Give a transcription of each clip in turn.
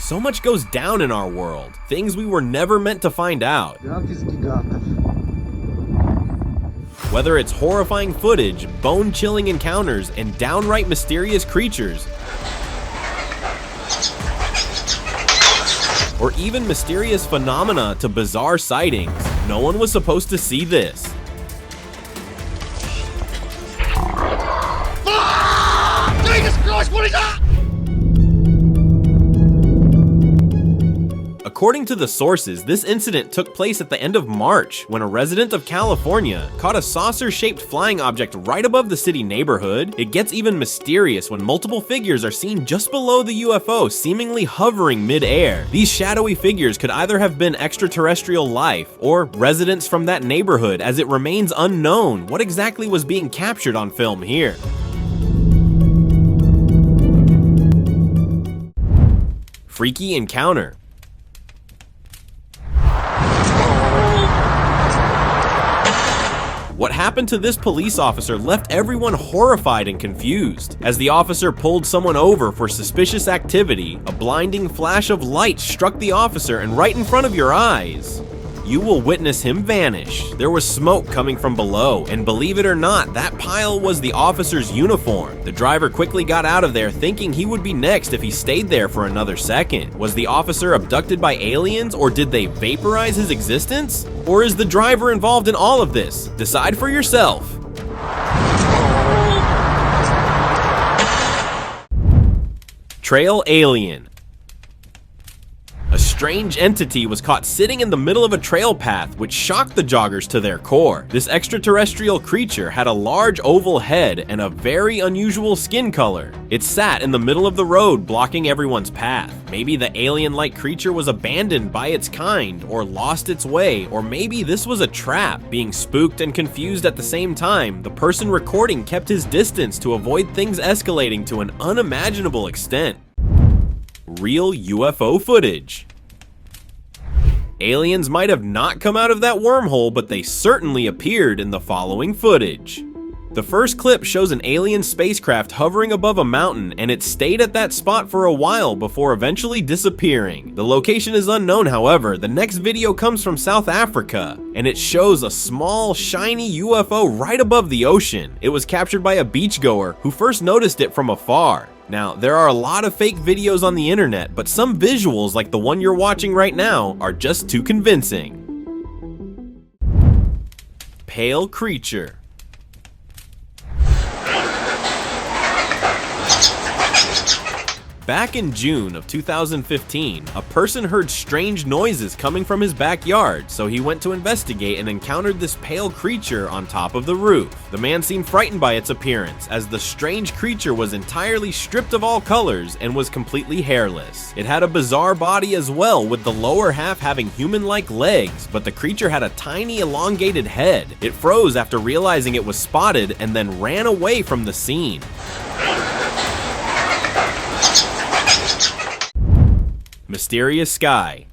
So much goes down in our world, things we were never meant to find out. Whether it's horrifying footage, bone-chilling encounters, and downright mysterious creatures, or even mysterious phenomena to bizarre sightings, no one was supposed to see this. Jesus Christ, what is that? According to the sources, this incident took place at the end of March when a resident of California caught a saucer-shaped flying object right above the city neighborhood. It gets even mysterious when multiple figures are seen just below the UFO, seemingly hovering mid-air. These shadowy figures could either have been extraterrestrial life or residents from that neighborhood, as it remains unknown what exactly was being captured on film here. Freaky encounter. What happened to this police officer left everyone horrified and confused. As the officer pulled someone over for suspicious activity, a blinding flash of light struck the officer and right in front of your eyes. You will witness him vanish. There was smoke coming from below, and believe it or not, that pile was the officer's uniform. The driver quickly got out of there thinking he would be next if he stayed there for another second. Was the officer abducted by aliens, or did they vaporize his existence? Or is the driver involved in all of this? Decide for yourself. Trail alien. A strange entity was caught sitting in the middle of a trail path, which shocked the joggers to their core. This extraterrestrial creature had a large oval head and a very unusual skin color. It sat in the middle of the road, blocking everyone's path. Maybe the alien-like creature was abandoned by its kind, or lost its way, or maybe this was a trap. Being spooked and confused at the same time, the person recording kept his distance to avoid things escalating to an unimaginable extent. Real UFO footage. Aliens might have not come out of that wormhole, but they certainly appeared in the following footage. The first clip shows an alien spacecraft hovering above a mountain, and it stayed at that spot for a while before eventually disappearing. The location is unknown, however. The next video comes from South Africa, and it shows a small, shiny UFO right above the ocean. It was captured by a beachgoer who first noticed it from afar. Now, there are a lot of fake videos on the internet, but some visuals like the one you're watching right now are just too convincing. Pale creature. Back in June of 2015, a person heard strange noises coming from his backyard, so he went to investigate and encountered this pale creature on top of the roof. The man seemed frightened by its appearance, as the strange creature was entirely stripped of all colors and was completely hairless. It had a bizarre body as well, with the lower half having human-like legs, but the creature had a tiny elongated head. It froze after realizing it was spotted and then ran away from the scene. Mysterious sky.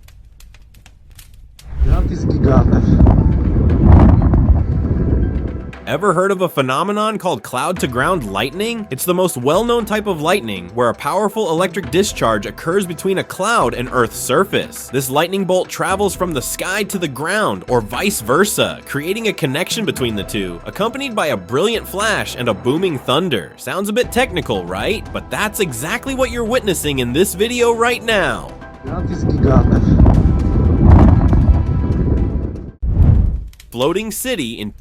Ever heard of a phenomenon called cloud-to-ground lightning? It's the most well-known type of lightning, where a powerful electric discharge occurs between a cloud and Earth's surface. This lightning bolt travels from the sky to the ground, or vice versa, creating a connection between the two, accompanied by a brilliant flash and a booming thunder. Sounds a bit technical, right? But that's exactly what you're witnessing in this video right now. Floating city in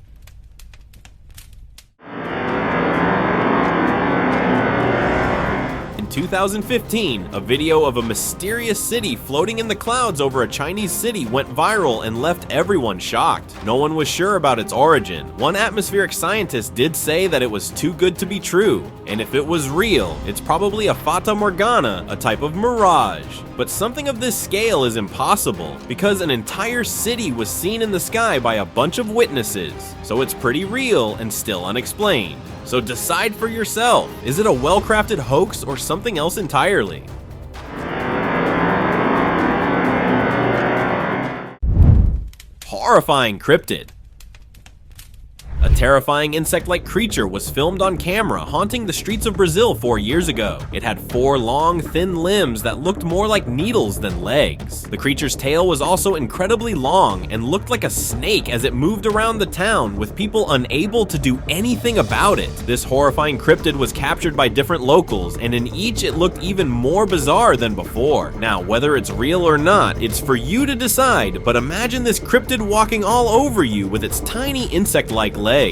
2015, a video of a mysterious city floating in the clouds over a Chinese city went viral and left everyone shocked. No one was sure about its origin. One atmospheric scientist did say that it was too good to be true, and if it was real, it's probably a fata morgana, a type of mirage. But something of this scale is impossible, because an entire city was seen in the sky by a bunch of witnesses, so it's pretty real and still unexplained. So decide for yourself, is it a well-crafted hoax or something else entirely? Horrifying cryptid. A terrifying insect-like creature was filmed on camera haunting the streets of Brazil 4 years ago. It had 4 long, thin limbs that looked more like needles than legs. The creature's tail was also incredibly long and looked like a snake as it moved around the town, with people unable to do anything about it. This horrifying cryptid was captured by different locals, and in each it looked even more bizarre than before. Now, whether it's real or not, it's for you to decide, but imagine this cryptid walking all over you with its tiny insect-like legs.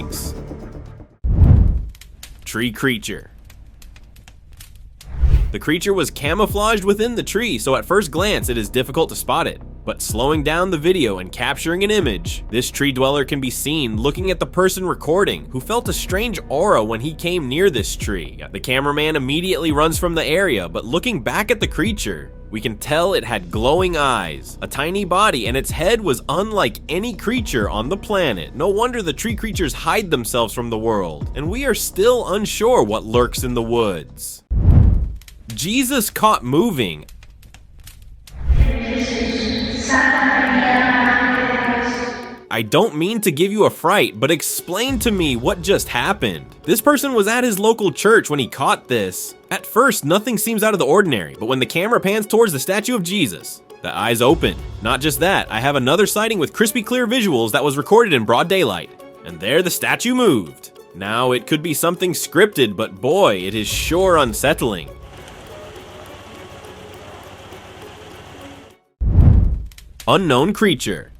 Tree creature. The creature was camouflaged within the tree, so at first glance it is difficult to spot it. But slowing down the video and capturing an image, this tree dweller can be seen looking at the person recording, who felt a strange aura when he came near this tree. The cameraman immediately runs from the area, but looking back at the creature, we can tell it had glowing eyes, a tiny body, and its head was unlike any creature on the planet. No wonder the tree creatures hide themselves from the world, and we are still unsure what lurks in the woods. Jesus caught moving. I don't mean to give you a fright, but explain to me what just happened. This person was at his local church when he caught this. At first, nothing seems out of the ordinary, but when the camera pans towards the statue of Jesus, the eyes open. Not just that, I have another sighting with crispy clear visuals that was recorded in broad daylight. And there the statue moved. Now, it could be something scripted, but boy, it is sure unsettling. Unknown creature.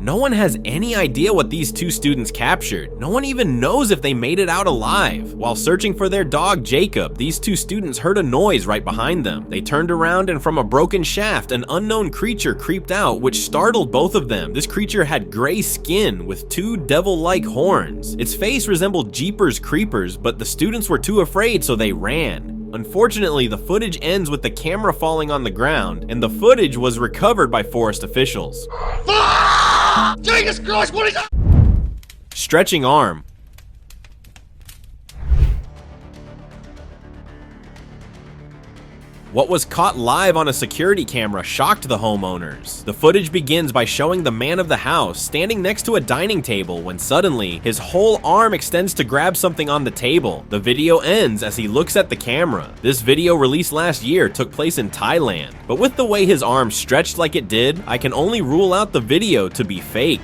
No one has any idea what these 2 students captured. No one even knows if they made it out alive. While searching for their dog Jacob, these 2 students heard a noise right behind them. They turned around, and from a broken shaft, an unknown creature creeped out, which startled both of them. This creature had gray skin with 2 devil-like horns. Its face resembled Jeepers Creepers, but the students were too afraid, so they ran. Unfortunately, the footage ends with the camera falling on the ground, and the footage was recovered by forest officials. Jesus Christ, what is that? Stretching arm. What was caught live on a security camera shocked the homeowners. The footage begins by showing the man of the house standing next to a dining table when suddenly his whole arm extends to grab something on the table. The video ends as he looks at the camera. This video, released last year, took place in Thailand, but with the way his arm stretched like it did, I can only rule out the video to be fake.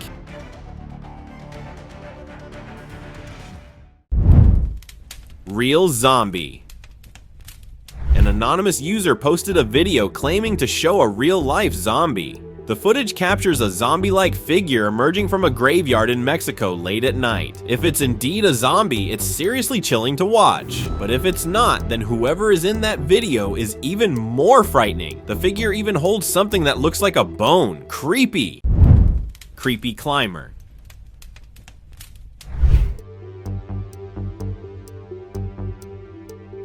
Real zombie. An anonymous user posted a video claiming to show a real-life zombie. The footage captures a zombie-like figure emerging from a graveyard in Mexico late at night. If it's indeed a zombie, it's seriously chilling to watch. But if it's not, then whoever is in that video is even more frightening. The figure even holds something that looks like a bone. Creepy. Creepy climber.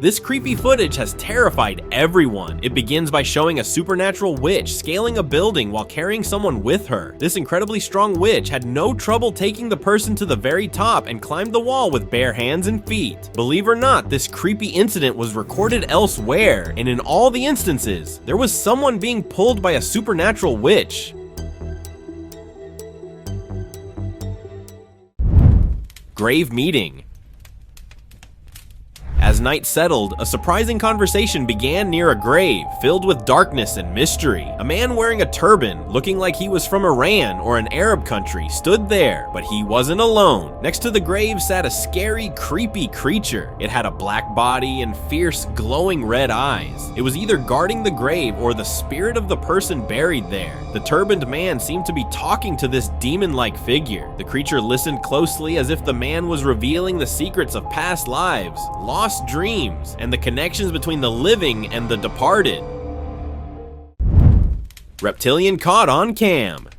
This creepy footage has terrified everyone. It begins by showing a supernatural witch scaling a building while carrying someone with her. This incredibly strong witch had no trouble taking the person to the very top and climbed the wall with bare hands and feet. Believe or not, this creepy incident was recorded elsewhere, and in all the instances, there was someone being pulled by a supernatural witch. Grave meeting. As night settled, a surprising conversation began near a grave filled with darkness and mystery. A man wearing a turban, looking like he was from Iran or an Arab country, stood there, but he wasn't alone. Next to the grave sat a scary, creepy creature. It had a black body and fierce, glowing red eyes. It was either guarding the grave or the spirit of the person buried there. The turbaned man seemed to be talking to this demon-like figure. The creature listened closely as if the man was revealing the secrets of past lives, lost dreams, and the connections between the living and the departed. Reptilian caught on cam.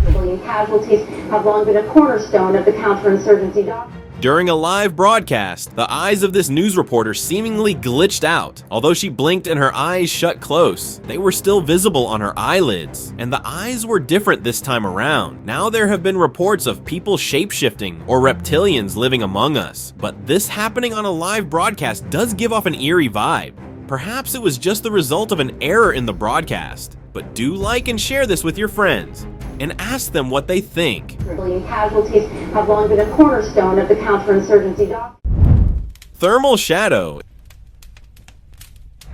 Civilian casualties have long been a cornerstone of the counterinsurgency doctrine. During a live broadcast, the eyes of this news reporter seemingly glitched out. Although she blinked and her eyes shut close, they were still visible on her eyelids, and the eyes were different this time around. Now there have been reports of people shape-shifting or reptilians living among us, but this happening on a live broadcast does give off an eerie vibe. perhaps it was just the result of an error in the broadcast. But do like and share this with your friends, and ask them what they think. Civilian casualties have long been a cornerstone of the counterinsurgency doctrine. Thermal shadow.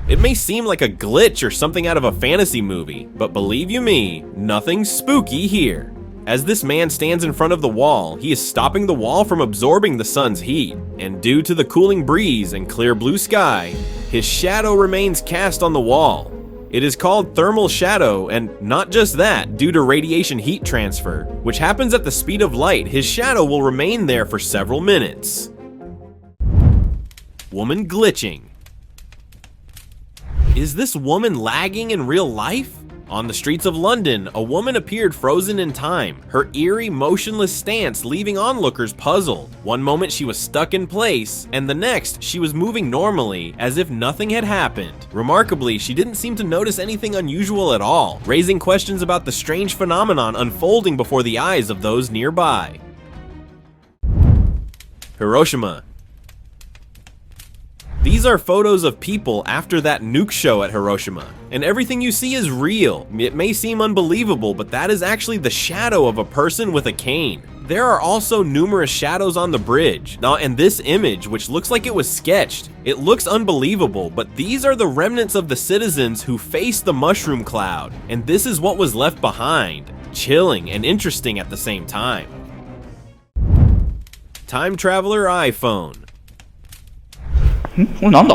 It may seem like a glitch or something out of a fantasy movie, but believe you me, nothing spooky here. As this man stands in front of the wall, he is stopping the wall from absorbing the sun's heat, and due to the cooling breeze and clear blue sky, his shadow remains cast on the wall. It is called thermal shadow, and not just that, due to radiation heat transfer, which happens at the speed of light, his shadow will remain there for several minutes. Woman glitching. Is this woman lagging in real life? On the streets of London, a woman appeared frozen in time, her eerie, motionless stance leaving onlookers puzzled. One moment she was stuck in place, and the next she was moving normally, as if nothing had happened. Remarkably, she didn't seem to notice anything unusual at all, raising questions about the strange phenomenon unfolding before the eyes of those nearby. Hiroshima. These are photos of people after that nuke show at Hiroshima, and everything you see is real. It may seem unbelievable, but that is actually the shadow of a person with a cane. There are also numerous shadows on the bridge. Now, and this image, which looks like it was sketched, it looks unbelievable, but these are the remnants of the citizens who faced the mushroom cloud, and this is what was left behind. Chilling and interesting at the same time. Time Traveler iPhone. これなんだ？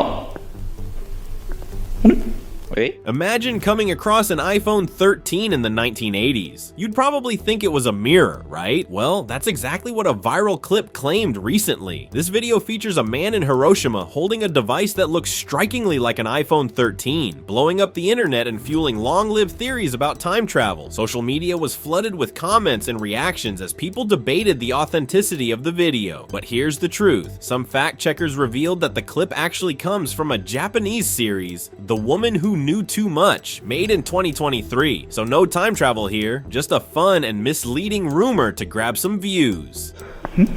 あれ？ Imagine coming across an iPhone 13 in the 1980s. You'd probably think it was a mirror, right? Well, that's exactly what a viral clip claimed recently. This video features a man in Hiroshima holding a device that looks strikingly like an iPhone 13, blowing up the internet and fueling long-lived theories about time travel. Social media was flooded with comments and reactions as people debated the authenticity of the video. But here's the truth. Some fact checkers revealed that the clip actually comes from a Japanese series, The Woman Who Knew Too Much, made in 2023. So no time travel here, just a fun and misleading rumor to grab some views.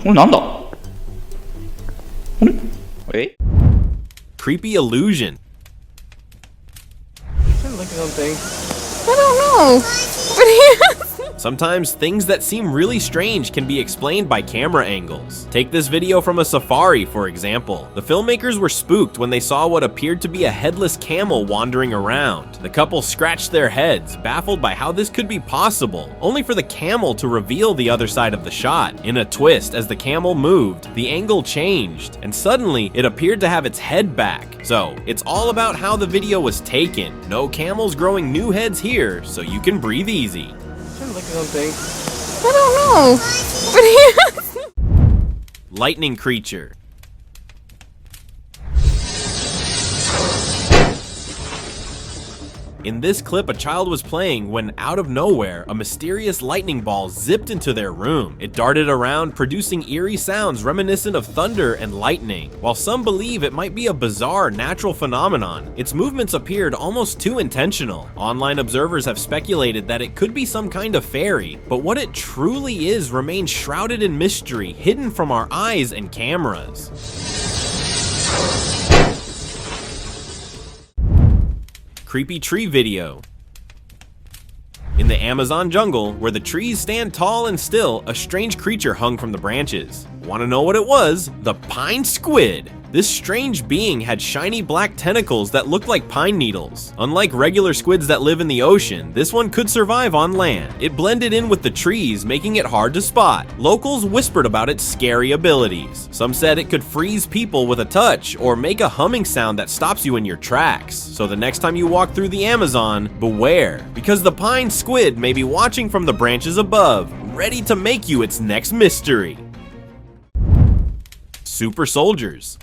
これなんだ？あれ？ Creepy illusion. Trying to look at something. I don't know. What are you? Sometimes things that seem really strange can be explained by camera angles. Take this video from a safari, for example. The filmmakers were spooked when they saw what appeared to be a headless camel wandering around. The couple scratched their heads, baffled by how this could be possible, only for the camel to reveal the other side of the shot. In a twist, as the camel moved, the angle changed, and suddenly it appeared to have its head back. So, it's all about how the video was taken. No camels growing new heads here, so you can breathe easy. Trying to look at something. I don't know. What are you? Lightning creature. In this clip, a child was playing when, out of nowhere, a mysterious lightning ball zipped into their room. It darted around, producing eerie sounds reminiscent of thunder and lightning. While some believe it might be a bizarre natural phenomenon, its movements appeared almost too intentional. Online observers have speculated that it could be some kind of fairy, but what it truly is remains shrouded in mystery, hidden from our eyes and cameras. Creepy tree video. In the Amazon jungle, where the trees stand tall and still, a strange creature hung from the branches. Want to know what it was? The pine squid. This strange being had shiny black tentacles that looked like pine needles. Unlike regular squids that live in the ocean, this one could survive on land. It blended in with the trees, making it hard to spot. Locals whispered about its scary abilities. Some said it could freeze people with a touch or make a humming sound that stops you in your tracks. So the next time you walk through the Amazon, beware, because the pine squid may be watching from the branches above, ready to make you its next mystery. Super soldiers.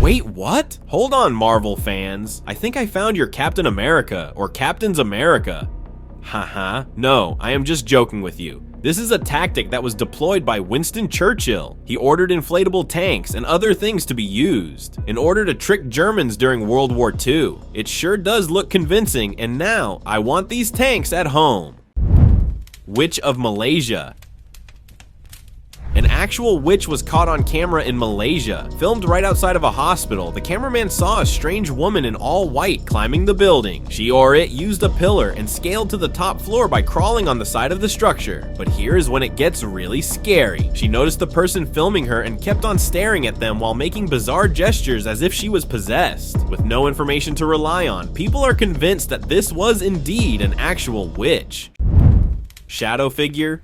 Wait, what? Hold on, Marvel fans. I think I found your Captain America, or Captain's America. Haha, no, I am just joking with you. This is a tactic that was deployed by Winston Churchill. He ordered inflatable tanks and other things to be used in order to trick Germans during World War II. It sure does look convincing, and now I want these tanks at home. Witch of Malaysia. An actual witch was caught on camera in Malaysia. Filmed right outside of a hospital, the cameraman saw a strange woman in all white climbing the building. She or it used a pillar and scaled to the top floor by crawling on the side of the structure. But here's when it gets really scary. She noticed the person filming her and kept on staring at them while making bizarre gestures as if she was possessed. With no information to rely on, people are convinced that this was indeed an actual witch. Shadow figure.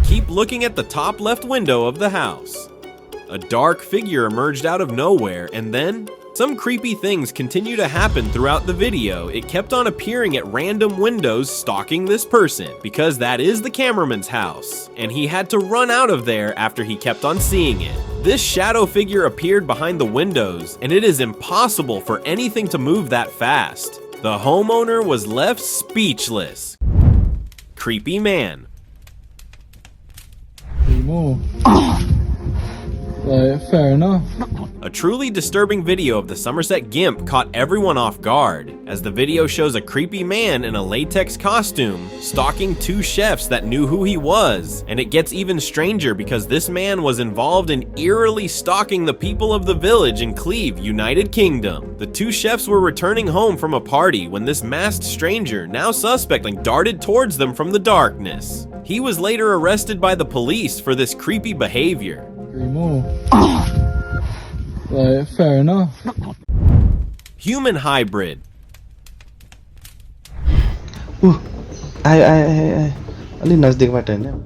Keep looking at the top left window of the house. A dark figure emerged out of nowhere, and then some creepy things continue to happen throughout the video. It kept on appearing at random windows stalking this person, because that is the cameraman's house, and he had to run out of there after he kept on seeing it. This shadow figure appeared behind the windows, and it is impossible for anything to move that fast. The homeowner was left speechless. Creepy man. More. Fair enough. A truly disturbing video of the Somerset gimp caught everyone off guard, as the video shows a creepy man in a latex costume stalking two chefs that knew who he was, and it gets even stranger because this man was involved in eerily stalking the people of the village in Cleve, United Kingdom. The two chefs were returning home from a party when this masked stranger, now suspect, darted towards them from the darkness. He was later arrested by the police for this creepy behavior. 3 more. Fair enough. Human hybrid.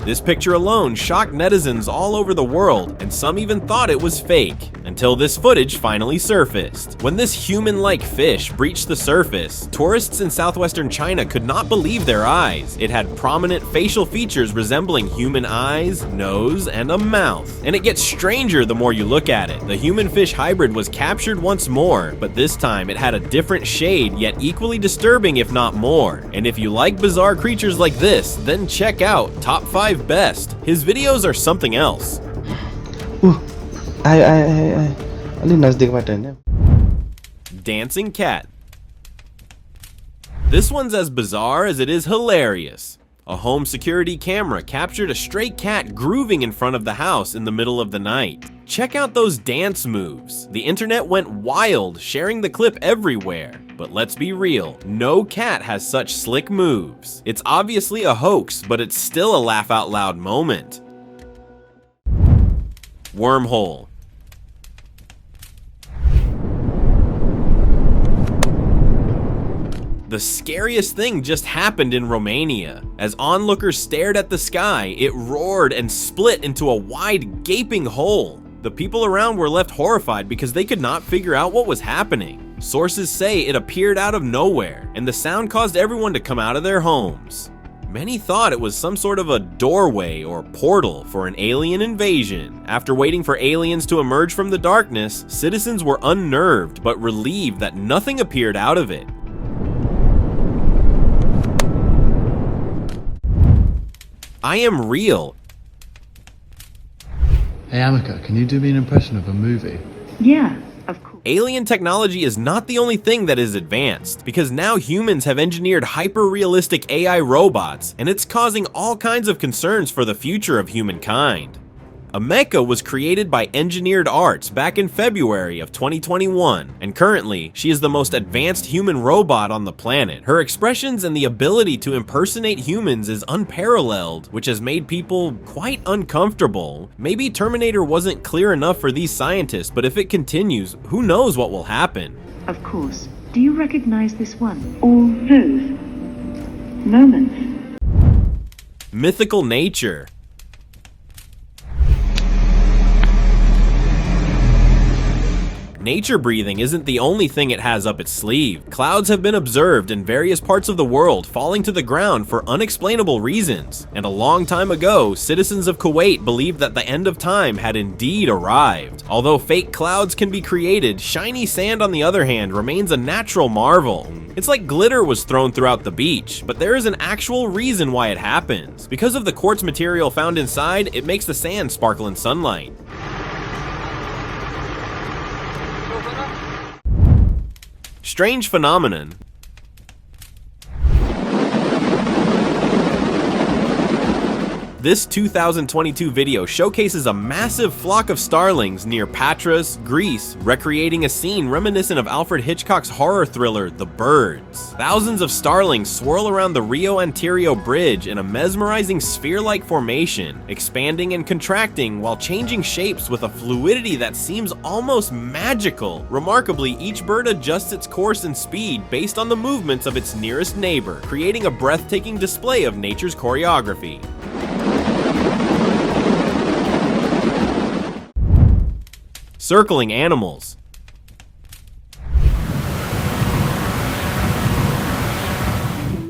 This picture alone shocked netizens all over the world, and some even thought it was fake, until this footage finally surfaced. When this human-like fish breached the surface, tourists in southwestern China could not believe their eyes. It had prominent facial features resembling human eyes, nose, and a mouth. And it gets stranger the more you look at it. The human-fish hybrid was captured once more, but this time it had a different shade, yet equally disturbing if not more. And if you like bizarre creatures like this, then check out Top 5 Best. His videos are something else. Dancing cat. This one's as bizarre as it is hilarious. A home security camera captured a stray cat grooving in front of the house in the middle of the night. Check out those dance moves. The internet went wild, sharing the clip everywhere. But let's be real, no cat has such slick moves. It's obviously a hoax, but it's still a laugh out loud moment. Wormhole. The scariest thing just happened in Romania. As onlookers stared at the sky, it roared and split into a wide, gaping hole. The people around were left horrified because they could not figure out what was happening. Sources say it appeared out of nowhere, and the sound caused everyone to come out of their homes. Many thought it was some sort of a doorway or portal for an alien invasion. After waiting for aliens to emerge from the darkness, citizens were unnerved but relieved that nothing appeared out of it. I am real. Hey Amika, can you do me an impression of a movie? Yeah, of course. Alien technology is not the only thing that is advanced, because now humans have engineered hyper-realistic AI robots, and it's causing all kinds of concerns for the future of humankind. A mecha was created by Engineered Arts back in February of 2021, and currently, she is the most advanced human robot on the planet. Her expressions and the ability to impersonate humans is unparalleled, which has made people quite uncomfortable. Maybe Terminator wasn't clear enough for these scientists, but if it continues, who knows what will happen? Of course. Do you recognize this one? All those moments. Mythical nature. Nature breathing isn't the only thing it has up its sleeve. Clouds have been observed in various parts of the world falling to the ground for unexplainable reasons. And a long time ago, citizens of Kuwait believed that the end of time had indeed arrived. Although fake clouds can be created, shiny sand on the other hand remains a natural marvel. It's like glitter was thrown throughout the beach, but there is an actual reason why it happens. Because of the quartz material found inside, it makes the sand sparkle in sunlight. Strange phenomenon. This 2022 video showcases a massive flock of starlings near Patras, Greece, recreating a scene reminiscent of Alfred Hitchcock's horror thriller, The Birds. Thousands of starlings swirl around the Rio Antirio Bridge in a mesmerizing sphere-like formation, expanding and contracting while changing shapes with a fluidity that seems almost magical. Remarkably, each bird adjusts its course and speed based on the movements of its nearest neighbor, creating a breathtaking display of nature's choreography. Circling animals.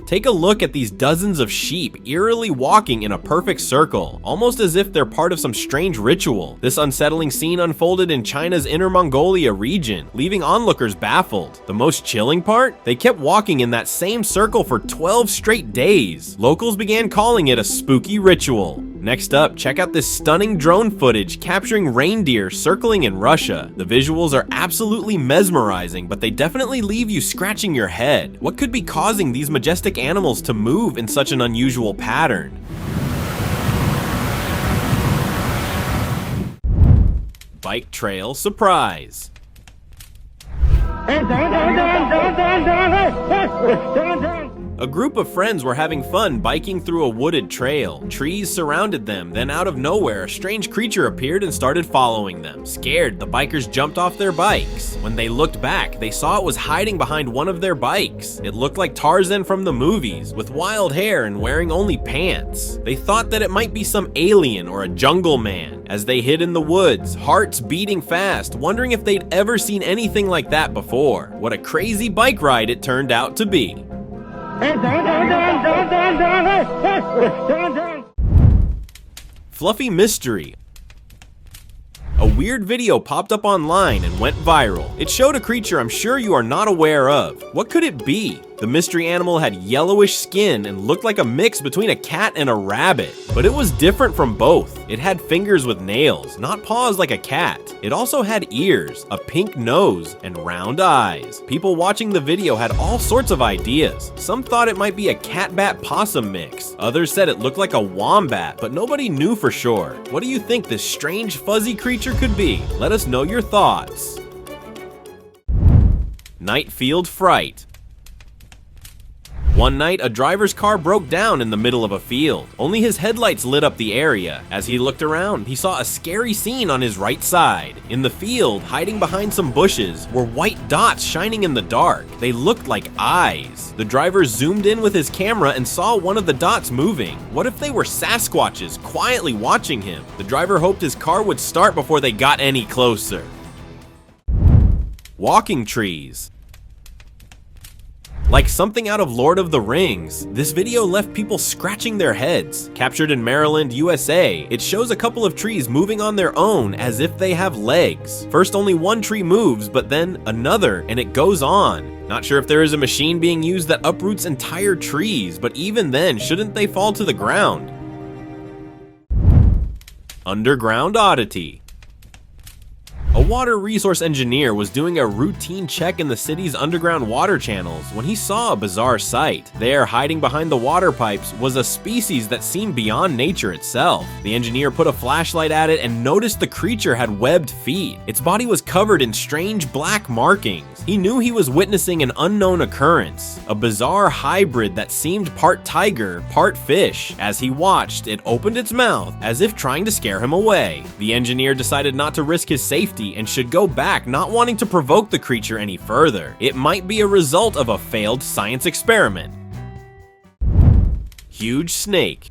Take a look at these dozens of sheep eerily walking in a perfect circle, almost as if they're part of some strange ritual. This unsettling scene unfolded in China's Inner Mongolia region, leaving onlookers baffled. The most chilling part? They kept walking in that same circle for 12 straight days. Locals began calling it a spooky ritual. Next up, check out this stunning drone footage capturing reindeer circling in Russia. The visuals are absolutely mesmerizing, but they definitely leave you scratching your head. What could be causing these majestic animals to move in such an unusual pattern? Bike trail surprise. A group of friends were having fun biking through a wooded trail. Trees surrounded them, then out of nowhere, a strange creature appeared and started following them. Scared, the bikers jumped off their bikes. When they looked back, they saw it was hiding behind one of their bikes. It looked like Tarzan from the movies, with wild hair and wearing only pants. They thought that it might be some alien or a jungle man. As they hid in the woods, hearts beating fast, wondering if they'd ever seen anything like that before. What a crazy bike ride it turned out to be. Fluffy mystery. A weird video popped up online and went viral. It showed a creature I'm sure you are not aware of. What could it be? The mystery animal had yellowish skin and looked like a mix between a cat and a rabbit. But it was different from both. It had fingers with nails, not paws like a cat. It also had ears, a pink nose, and round eyes. People watching the video had all sorts of ideas. Some thought it might be a cat-bat-possum mix. Others said it looked like a wombat, but nobody knew for sure. What do you think this strange fuzzy creature could be? Let us know your thoughts. Night field fright. One night, a driver's car broke down in the middle of a field. Only his headlights lit up the area. As he looked around, he saw a scary scene on his right side. In the field, hiding behind some bushes, were white dots shining in the dark. They looked like eyes. The driver zoomed in with his camera and saw one of the dots moving. What if they were Sasquatches quietly watching him? The driver hoped his car would start before they got any closer. Walking trees. Like something out of Lord of the Rings, this video left people scratching their heads. Captured in Maryland, USA, it shows a couple of trees moving on their own as if they have legs. First only one tree moves, but then another, and it goes on. Not sure if there is a machine being used that uproots entire trees, but even then, shouldn't they fall to the ground? Underground oddity. A water resource engineer was doing a routine check in the city's underground water channels when he saw a bizarre sight. There, hiding behind the water pipes, was a species that seemed beyond nature itself. The engineer put a flashlight at it and noticed the creature had webbed feet. Its body was covered in strange black markings. He knew he was witnessing an unknown occurrence, a bizarre hybrid that seemed part tiger, part fish. As he watched, it opened its mouth as if trying to scare him away. The engineer decided not to risk his safety and should go back, not wanting to provoke the creature any further. It might be a result of a failed science experiment. Huge snake.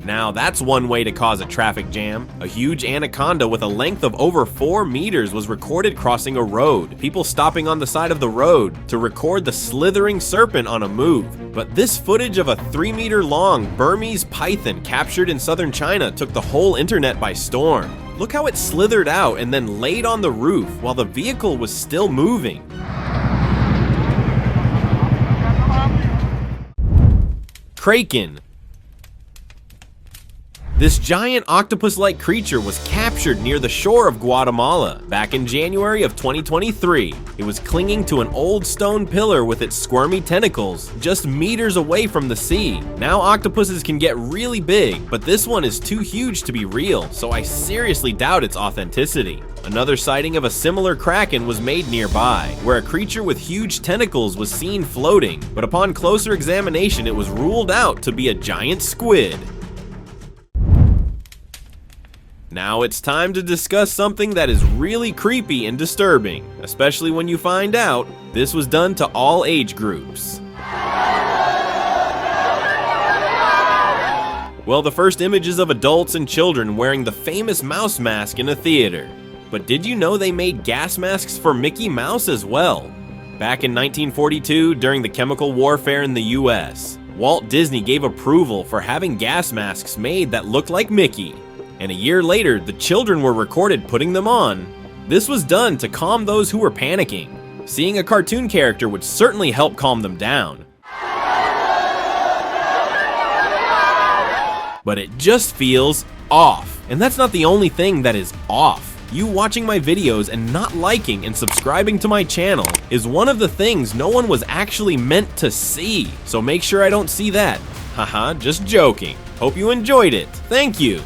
Now that's one way to cause a traffic jam. A huge anaconda with a length of over 4 meters was recorded crossing a road. People stopping on the side of the road to record the slithering serpent on a move. But this footage of a 3-meter long Burmese python captured in southern China took the whole internet by storm. Look how it slithered out and then laid on the roof while the vehicle was still moving. Kraken. This giant octopus-like creature was captured near the shore of Guatemala back in January of 2023. It was clinging to an old stone pillar with its squirmy tentacles just meters away from the sea. Now octopuses can get really big, but this one is too huge to be real, so I seriously doubt its authenticity. Another sighting of a similar kraken was made nearby, where a creature with huge tentacles was seen floating, but upon closer examination it was ruled out to be a giant squid. Now it's time to discuss something that is really creepy and disturbing, especially when you find out this was done to all age groups. Well, the first images of adults and children wearing the famous mouse mask in a theater. But did you know they made gas masks for Mickey Mouse as well? Back in 1942, during the chemical warfare in the US, Walt Disney gave approval for having gas masks made that looked like Mickey. And a year later, the children were recorded putting them on. This was done to calm those who were panicking. Seeing a cartoon character would certainly help calm them down. But it just feels off. And that's not the only thing that is off. You watching my videos and not liking and subscribing to my channel is one of the things no one was actually meant to see. So make sure I don't see that. Haha, just joking. Hope you enjoyed it. Thank you.